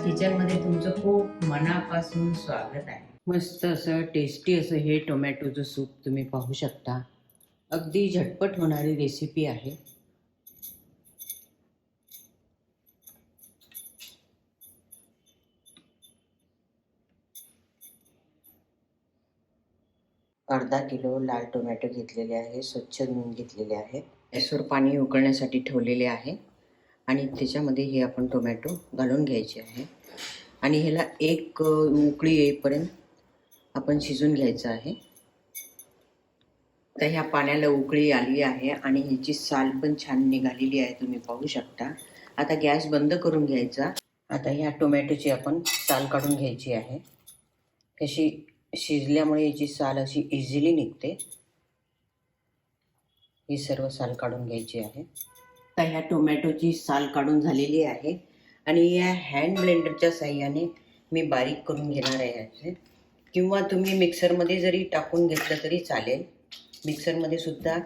किचनमध्ये तुमचं खूप मनापासून स्वागत आहे. मस्त असं टेस्टी असं हे टोमॅटोचं सूप तुम्ही पाहू शकता. अगदी झटपट होणारी रेसिपी आहे. अर्धा किलो लाल टोमॅटो घेतलेले आहे, स्वच्छ धुवून घेतलेले आहे. गॅसवर पाणी उकळण्यासाठी ठेवलेले आहे आणि त्याच्यामध्ये हे आपण टोमॅटो घालून घ्यायचे आहे आणि ह्याला एक उकळी येईपर्यंत आपण शिजून घ्यायचं आहे. तर ह्या पाण्याला उकळी आली आहे आणि ह्याची साल पण छान निघालेली आहे, तुम्ही पाहू शकता. आता गॅस बंद करून घ्यायचा. आता ह्या टोमॅटोची आपण साल काढून घ्यायची आहे. कशी शिजल्यामुळे याची साल अशी इझिली निघते. ही सर्व साल काढून घ्यायची आहे. आता ह्या टोमॅटोची साल काढून झालेली आहे आणि या हँड ब्लेंडरच्या साहाय्याने मी बारीक करून घेणार आहे. किंवा तुम्ही मिक्सरमध्ये जरी टाकून घेतलं तरी चालेल. मिक्सरमध्ये सुद्धा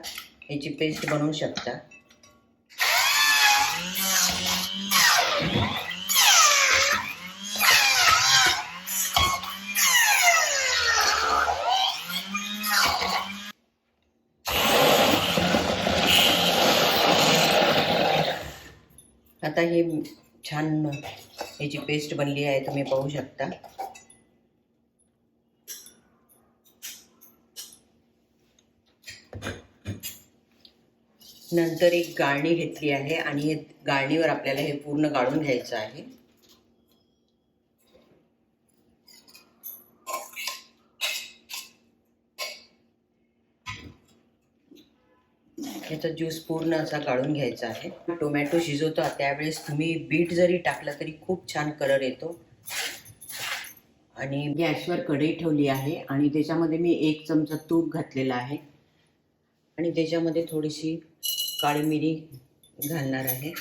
याची पेस्ट बनवू शकता. आता हे छान याची पेस्ट बनली आहे, तुम्ही पाहू शकता. नंतर एक गाळणी घेतली आहे आणि गाळणीवर आपल्याला हे पूर्ण गाळून घ्यायचं आहे. याचा ज्यूस पूर्ण असा गाळून घ्यायचा आहे. टोमॅटो शिजवतो त्यावेळेस तुम्ही बीट जरी टाकला तरी खूप छान कलर येतो. आणि गॅसवर कढई ठेवली आहे आणि त्याच्यामध्ये मी 1 चमचा तूप घातलेला आहे आणि त्याच्यामध्ये थोडीशी काळी मिरी घालणार आहे.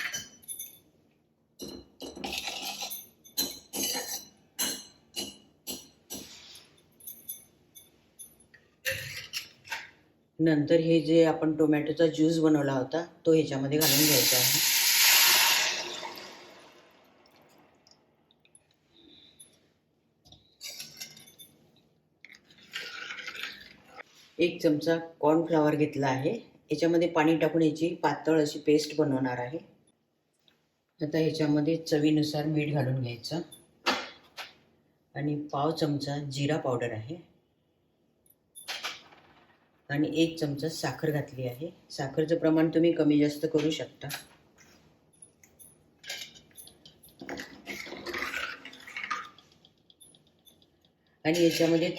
नंतर हे जे आपण टोमॅटोचा ज्यूस बनवला होता तो ह्याच्यामध्ये घालून घ्यायचा आहे. एक चमचा कॉर्नफ्लॉवर घेतला आहे. याच्यामध्ये पाणी टाकून याची पातळ अशी पेस्ट बनवणार आहे. आता ह्याच्यामध्ये चवीनुसार मीठ घालून घ्यायचं आणि पाव चमचा जिरा पावडर आहे आणि 1 चमचा साखर घातली आहे. साखरचं प्रमाण तुम्ही कमी जास्त करू शकता. आणि याच्यामध्ये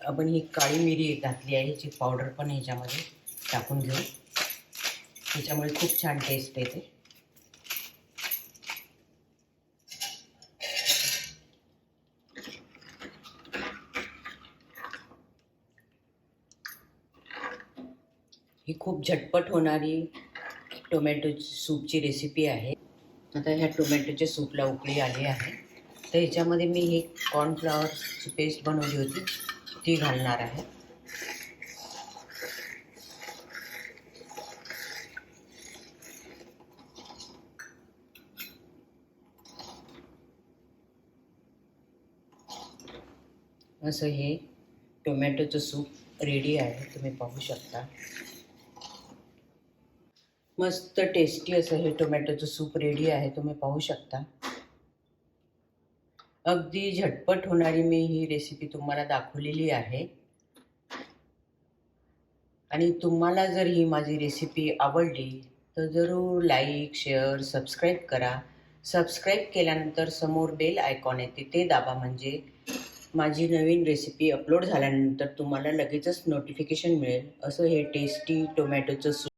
आपण ही काळी मिरी घातली आहे, याची पावडर पण ह्याच्यामध्ये टाकून घेऊ. त्याच्यामुळे खूप छान टेस्ट येते. ही खूप झटपट होणारी टोमॅटो सूपची रेसिपी आहे. आता ह्या टोमॅटोच्या सूपला उकळी आली आहे, तर ह्याच्यामध्ये मी ही कॉर्नफ्लॉवरची पेस्ट बनवली होती ती घालणार आहे. असं हे टोमॅटोचं सूप रेडी आहे, तुम्ही पाहू शकता. मस्त टेस्टी असं हे टोमॅटोचं सूप रेडी आहे, तुम्ही पाहू शकता. अगदी झटपट होणारी मी ही रेसिपी तुम्हाला दाखवलेली आहे. आणि तुम्हाला जर ही माझी रेसिपी आवडली तर जरूर लाईक, शेअर, सबस्क्राईब करा. सबस्क्राईब केल्यानंतर समोर बेल आयकॉन येते ते दाबा, म्हणजे माझी नवीन रेसिपी अपलोड झाल्यानंतर तुम्हाला लगेचच नोटिफिकेशन मिळेल. असं हे टेस्टी टोमॅटोचं सूप